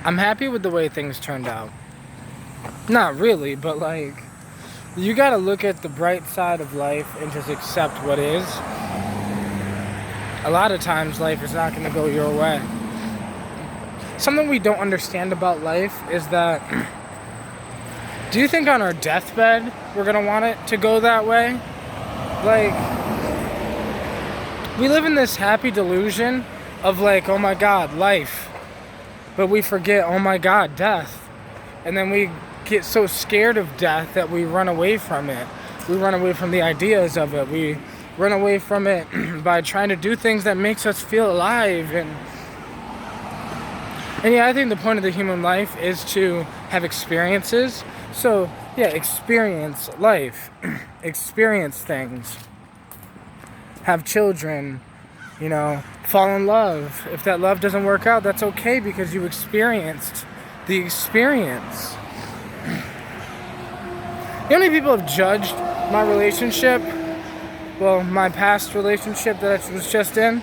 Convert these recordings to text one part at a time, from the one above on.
I'm happy with the way things turned out. Not really, but like, you gotta look at the bright side of life and just accept what is. A lot of times life is not gonna go your way. Something we don't understand about life is that, do you think on our deathbed we're gonna want it to go that way? Like, we live in this happy delusion of like, oh my God, life. But we forget, oh my God, death. And then we get so scared of death that we run away from it. We run away from the ideas of it. We run away from it by trying to do things that makes us feel alive. And yeah, I think the point of the human life is to have experiences. So yeah, experience life. Experience things. Have children, fall in love. If that love doesn't work out, that's okay because you experienced the experience. You know how many people have judged my relationship? Well, my past relationship that I was just in?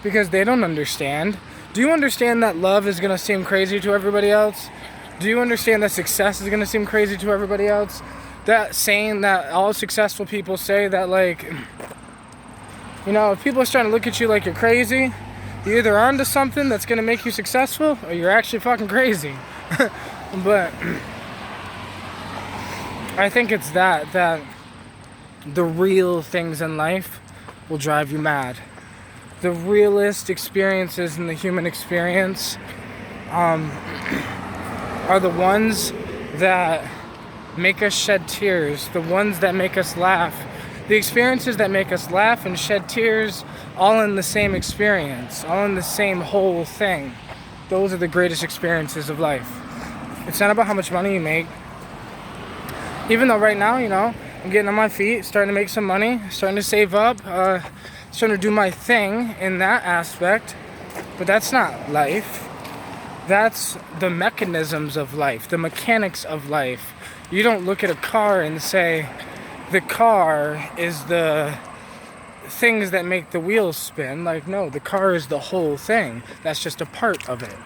Because they don't understand. Do you understand that love is going to seem crazy to everybody else? Do you understand that success is going to seem crazy to everybody else? That saying that all successful people say that, like, if people are trying to look at you like you're crazy, you're either onto something that's going to make you successful or you're actually fucking crazy. But I think it's that the real things in life will drive you mad. The realest experiences in the human experience are the ones that make us shed tears, the ones that make us laugh. The experiences that make us laugh and shed tears, all in the same experience, all in the same whole thing. Those are the greatest experiences of life. It's not about how much money you make. Even though right now, I'm getting on my feet, starting to make some money, starting to save up, starting to do my thing in that aspect. But that's not life. That's the mechanisms of life, the mechanics of life. You don't look at a car and say, the car is the things that make the wheels spin. Like, no, the car is the whole thing. That's just a part of it.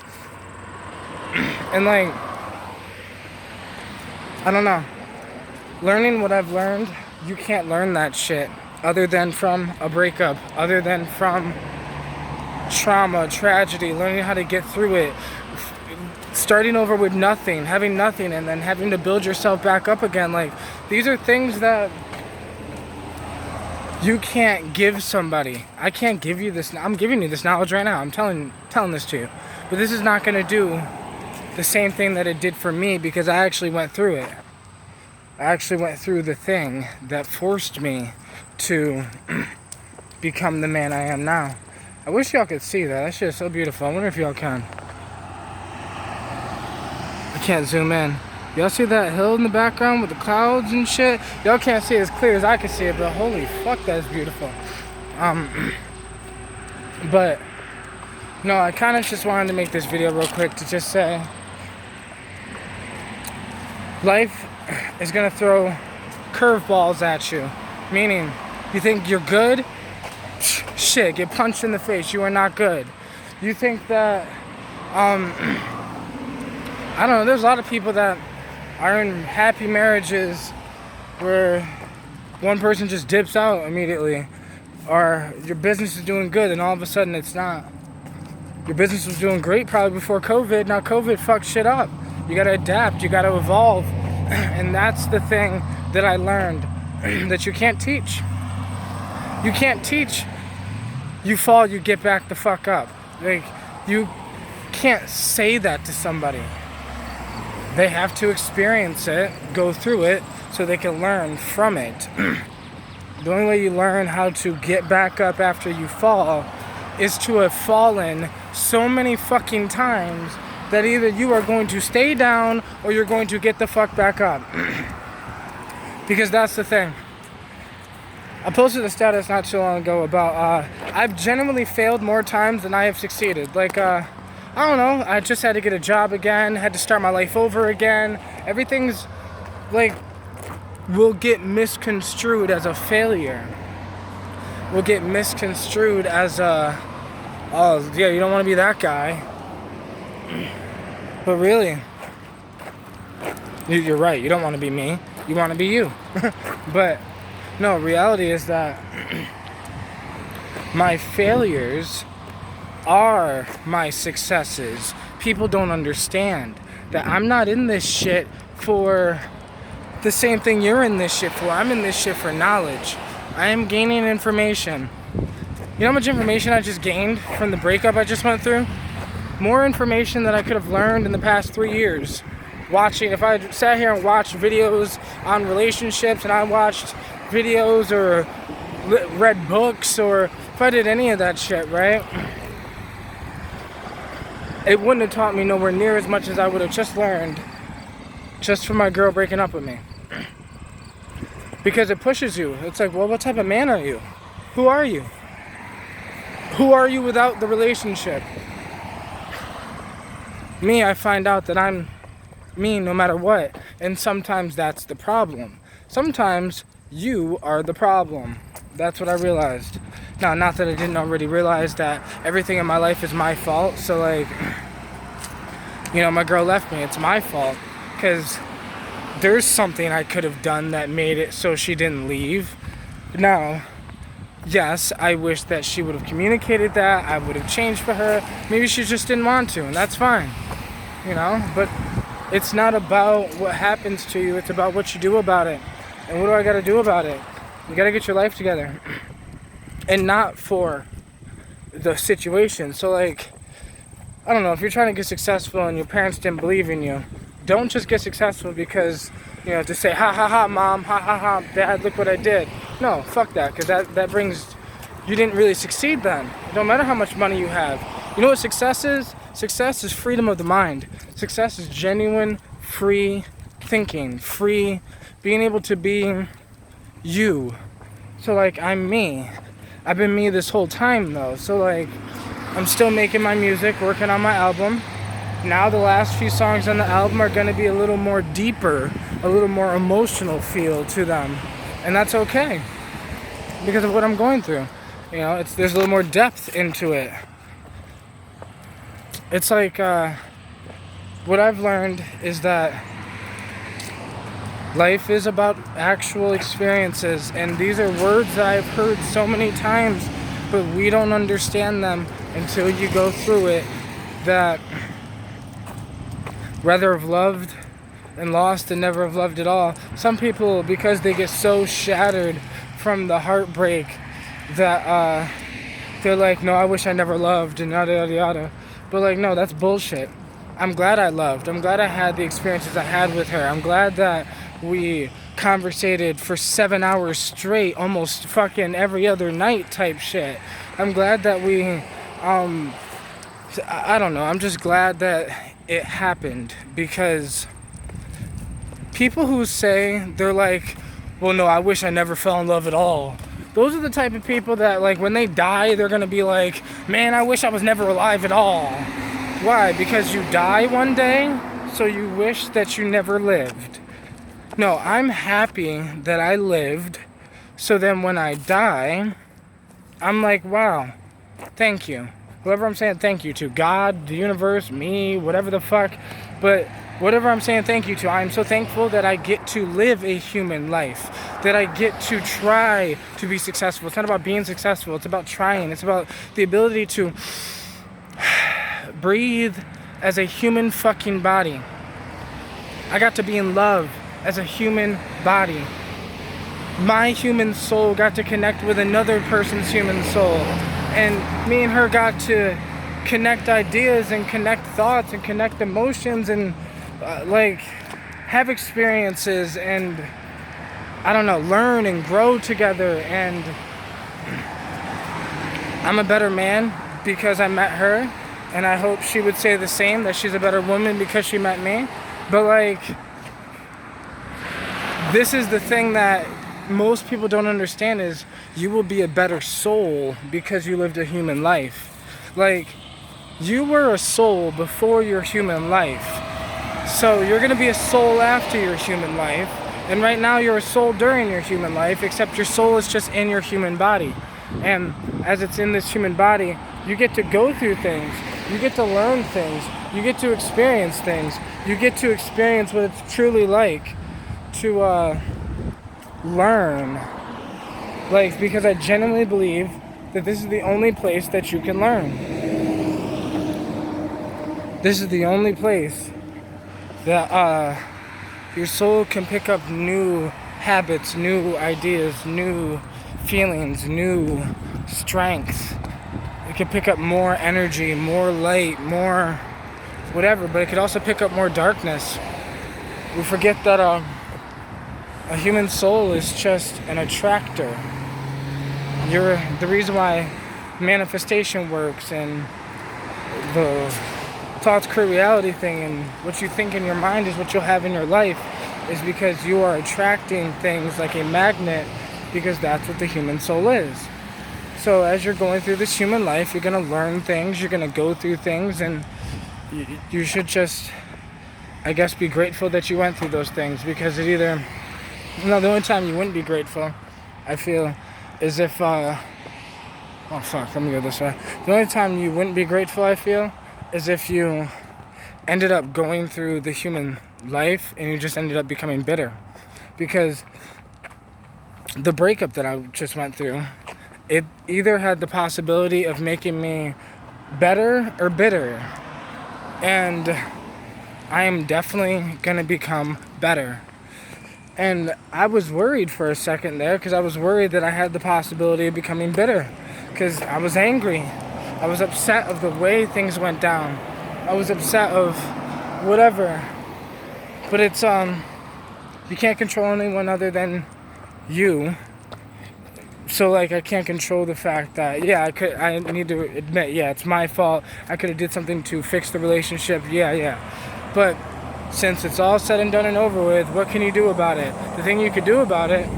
And like, I don't know. Learning what I've learned, you can't learn that shit other than from a breakup, other than from trauma, tragedy, learning how to get through it, starting over with nothing, having nothing, and then having to build yourself back up again. Like, these are things that you can't give somebody. I can't give you this. I'm giving you this knowledge right now. I'm telling this to you. But this is not going to do the same thing that it did for me because I actually went through it. I actually went through the thing that forced me to become the man I am now. I wish y'all could see that. That shit is so beautiful. I wonder if y'all can. I can't zoom in. Y'all see that hill in the background with the clouds and shit? Y'all can't see it as clear as I can see it, but holy fuck, that's beautiful. But no, I kind of just wanted to make this video real quick to just say, life is gonna throw curveballs at you. Meaning, you think you're good? Shit, get punched in the face. You are not good. You think that, I don't know, there's a lot of people that are in happy marriages where one person just dips out immediately, or your business is doing good and all of a sudden it's not. Your business was doing great probably before COVID. Now COVID fucked shit up. You gotta adapt, you gotta evolve. And that's the thing that I learned that you can't teach. You can't teach. You fall, you get back the fuck up. Like, you can't say that to somebody. They have to experience it, go through it, so they can learn from it. The only way you learn how to get back up after you fall is to have fallen so many fucking times that either you are going to stay down or you're going to get the fuck back up. Because that's the thing. I posted a status not too long ago about I've genuinely failed more times than I have succeeded. Like, I don't know, I just had to get a job again, had to start my life over again. Everything's like, will get misconstrued as a failure. Will get misconstrued as a, oh yeah, you don't want to be that guy. But really, you're right. You don't want to be me. You want to be you. But no, reality is that my failures are my successes. People don't understand that I'm not in this shit for the same thing you're in this shit for. I'm in this shit for knowledge. I am gaining information. You know how much information I just gained from the breakup I just went through? More information that I could have learned in the past 3 years. Watching, if I sat here and watched videos on relationships, and I watched videos or read books, or if I did any of that shit, right? It wouldn't have taught me nowhere near as much as I would have just learned just from my girl breaking up with me. Because it pushes you. It's like, well, what type of man are you? Who are you? Who are you without the relationship? Me, I find out that I'm me no matter what. And sometimes that's the problem. Sometimes you are the problem. That's what I realized. Now, not that I didn't already realize that everything in my life is my fault. So, like, you know, my girl left me. It's my fault. Because there's something I could have done that made it so she didn't leave. Now, yes, I wish that she would have communicated that. I would have changed for her. Maybe she just didn't want to, and that's fine. You know? But it's not about what happens to you. It's about what you do about it. And what do I got to do about it? You got to get your life together. And not for the situation. So, like, I don't know, if you're trying to get successful and your parents didn't believe in you, don't just get successful because, you know, to say, ha ha ha, mom, ha ha ha, dad, look what I did. No, fuck that, because that brings, you didn't really succeed then. It don't matter how much money you have. You know what success is? Success is freedom of the mind. Success is genuine, free thinking, free, being able to be you. So, like, I'm me. I've been me this whole time, though. So, like, I'm still making my music, working on my album. Now the last few songs on the album are going to be a little more deeper, a little more emotional feel to them. And that's okay. Because of what I'm going through. You know, there's a little more depth into it. It's like, what I've learned is that life is about actual experiences, and these are words that I've heard so many times, but we don't understand them until you go through it, that rather have loved and lost than never have loved at all. Some people, because they get so shattered from the heartbreak, that they're like, no, I wish I never loved, and yada yada yada. But like, no, that's bullshit. I'm glad I loved. I'm glad I had the experiences I had with her. I'm glad that we conversated for 7 hours straight, almost fucking every other night type shit. I'm glad that we, I don't know, I'm just glad that it happened, because people who say, they're like, well, no, I wish I never fell in love at all. Those are the type of people that, like, when they die, they're gonna be like, man, I wish I was never alive at all. Why? Because you die one day, so you wish that you never lived. No, I'm happy that I lived, so then when I die, I'm like, wow, thank you. Whoever I'm saying thank you to, God, the universe, me, whatever the fuck, but whatever I'm saying thank you to, I'm so thankful that I get to live a human life, that I get to try to be successful. It's not about being successful, it's about trying. It's about the ability to breathe as a human fucking body. I got to be in love as a human body. My human soul got to connect with another person's human soul. And me and her got to connect ideas and connect thoughts and connect emotions and like have experiences and, I don't know, learn and grow together. And I'm a better man because I met her. And I hope she would say the same, that she's a better woman because she met me. But like, this is the thing that most people don't understand, is you will be a better soul because you lived a human life. Like, you were a soul before your human life. So you're going to be a soul after your human life. And right now you're a soul during your human life, except your soul is just in your human body. And as it's in this human body, you get to go through things. You get to learn things. You get to experience things. You get to experience what it's truly like to learn. Like, because I genuinely believe that this is the only place that you can learn. This is the only place that your soul can pick up new habits, new ideas, new feelings, new strengths. It can pick up more energy, more light, more whatever, but it could also pick up more darkness. We forget that a human soul is just an attractor. You're the reason why manifestation works and the thoughts create reality thing and what you think in your mind is what you'll have in your life is because you are attracting things like a magnet, because that's what the human soul is. So as you're going through this human life, you're going to learn things, you're going to go through things, and you should just, I guess, be grateful that you went through those things, because it either, the only time you wouldn't be grateful, I feel, is if, oh fuck, let me go this way. The only time you wouldn't be grateful, I feel, is if you ended up going through the human life and you just ended up becoming bitter. Because the breakup that I just went through, it either had the possibility of making me better or bitter. And I am definitely gonna become better. And I was worried for a second there, because I was worried that I had the possibility of becoming bitter. Because I was angry. I was upset of the way things went down. I was upset of whatever. But it's, you can't control anyone other than you. So, like, I can't control the fact that, I need to admit, it's my fault. I could have did something to fix the relationship, But since it's all said and done and over with, what can you do about it? The thing you could do about it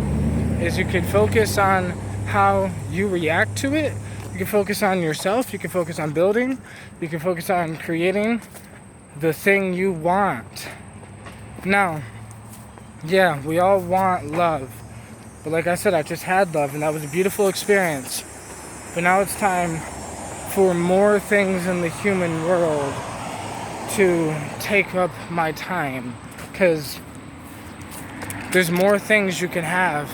is you could focus on how you react to it. You can focus on yourself. You can focus on building. You can focus on creating the thing you want. Now, we all want love. But like I said, I just had love, and that was a beautiful experience. But now it's time for more things in the human world to take up my time, because there's more things you can have.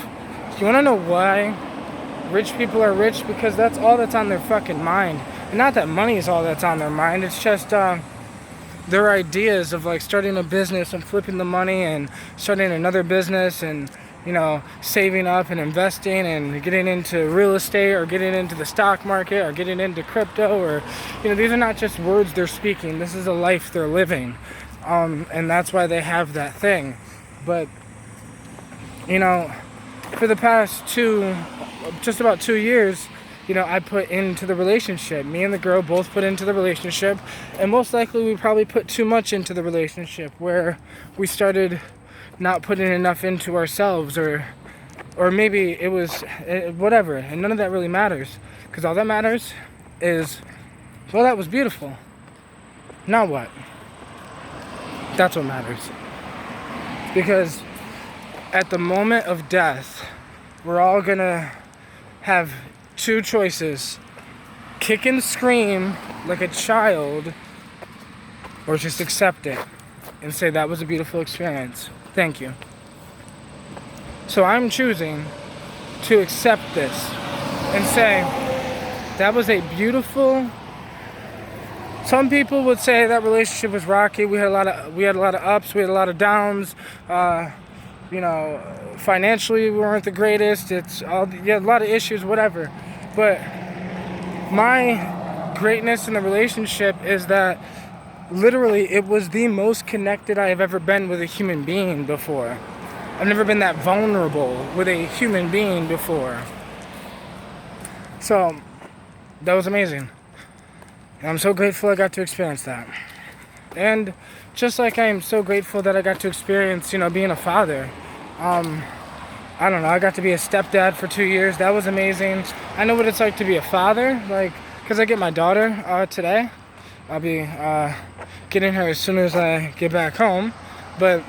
You want to know why rich people are rich? Because that's all that's on their fucking mind. And not that money is all that's on their mind. It's just their ideas of like starting a business and flipping the money and starting another business and, you know, saving up and investing and getting into real estate or getting into the stock market or getting into crypto, or, you know, these are not just words they're speaking. This is a life they're living. And that's why they have that thing. But, you know, for the past just about 2 years, you know, I put into the relationship. Me and the girl both put into the relationship. And most likely we probably put too much into the relationship, where we started not putting enough into ourselves, or maybe it was whatever, and none of that really matters, because all that matters is, well, that was beautiful. Now what? That's what matters. Because at the moment of death, we're all gonna have two choices: kick and scream like a child, or just accept it and say that was a beautiful experience. Thank you. So I'm choosing to accept this and say that was a beautiful. Some people would say that relationship was rocky. We had a lot of ups. We had a lot of downs. You know, financially we weren't the greatest. It's all, a lot of issues, whatever. But my greatness in the relationship is that literally it was the most connected I have ever been with a human being before. I've never been that vulnerable with a human being before. So that was amazing. And I'm so grateful I got to experience that. And just like I am so grateful that I got to experience, you know, being a father. I don't know, I got to be a stepdad for 2 years. That was amazing. I know what it's like to be a father, like, because I get my daughter today. I'll be getting her as soon as I get back home. But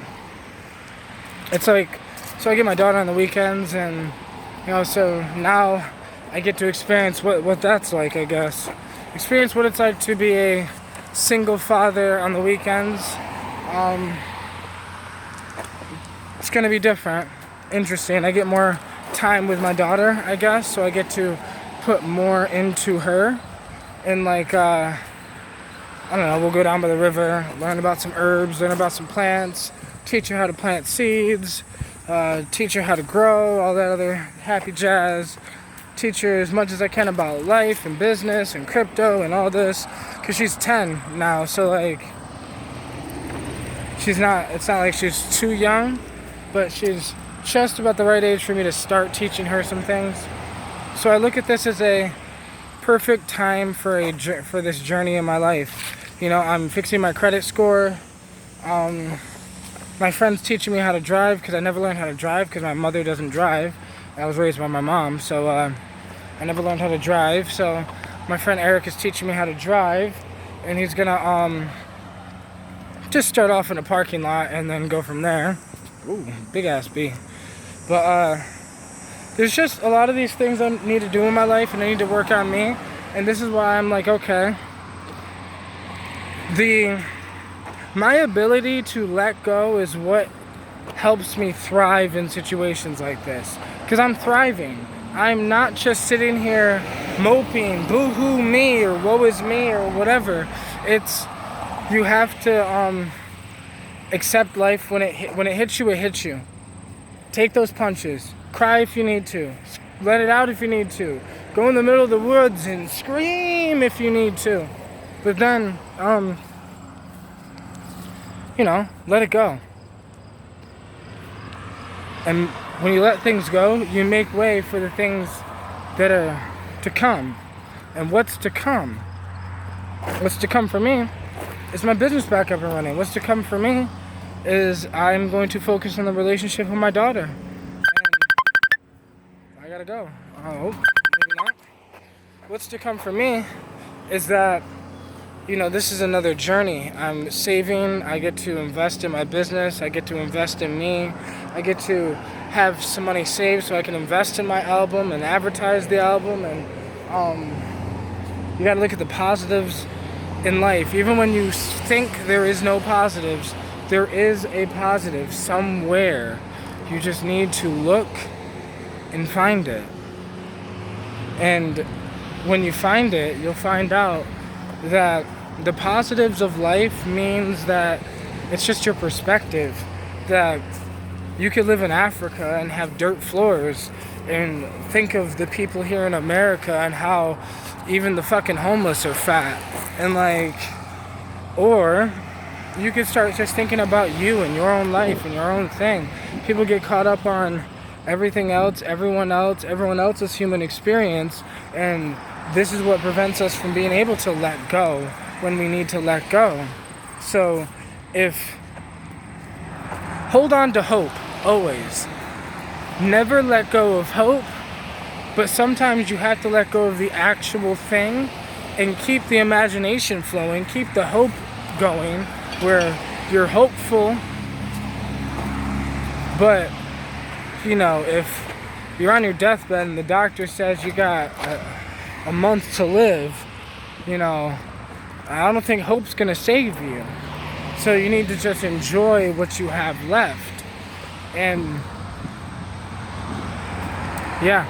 it's like, so I get my daughter on the weekends, and, you know, so now I get to experience what that's like, I guess. experience what it's like to be a single father on the weekends. It's gonna be different, interesting. I get more time with my daughter, I guess, so I get to put more into her. And like, I don't know, we'll go down by the river, learn about some herbs, learn about some plants, teach her how to plant seeds, teach her how to grow, all that other happy jazz. Teach her as much as I can about life and business and crypto and all this, because she's 10 now, so like, it's not like she's too young, but she's just about the right age for me to start teaching her some things. So I look at this as a perfect time for this journey in my life. You know, I'm fixing my credit score. My friend's teaching me how to drive, because I never learned how to drive because my mother doesn't drive. I was raised by my mom, so I never learned how to drive. So my friend Eric is teaching me how to drive, and he's gonna just start off in a parking lot and then go from there. Ooh, big ass bee. But there's just a lot of these things I need to do in my life, and I need to work on me. And this is why I'm like, okay, my ability to let go is what helps me thrive in situations like this, because I'm thriving. I'm not just sitting here moping, boo-hoo me, or woe is me, or whatever. It's, you have to accept life when it hits you, it hits you. Take those punches. Cry if you need to. Let it out if you need to. Go in the middle of the woods and scream if you need to. But then, you know, let it go. And when you let things go, you make way for the things that are to come. And what's to come? What's to come for me is my business back up and running. What's to come for me is I'm going to focus on the relationship with my daughter. And I gotta go. Oh, maybe not. What's to come for me is that, you know, this is another journey. I'm saving. I get to invest in my business. I get to invest in me. I get to have some money saved so I can invest in my album and advertise the album. And you gotta look at the positives in life. Even when you think there is no positives, there is a positive somewhere. You just need to look and find it. And when you find it, you'll find out that the positives of life means that it's just your perspective. That you could live in Africa and have dirt floors and think of the people here in America and how even the fucking homeless are fat. And like, or you could start just thinking about you and your own life and your own thing. People get caught up on everything else, everyone else's human experience, and this is what prevents us from being able to let go when we need to let go. So hold on to hope, always. Never let go of hope, but sometimes you have to let go of the actual thing and keep the imagination flowing, keep the hope going, where you're hopeful, but, you know, if you're on your deathbed and the doctor says you got a month to live, you know, I don't think hope's gonna save you. So you need to just enjoy what you have left. And yeah,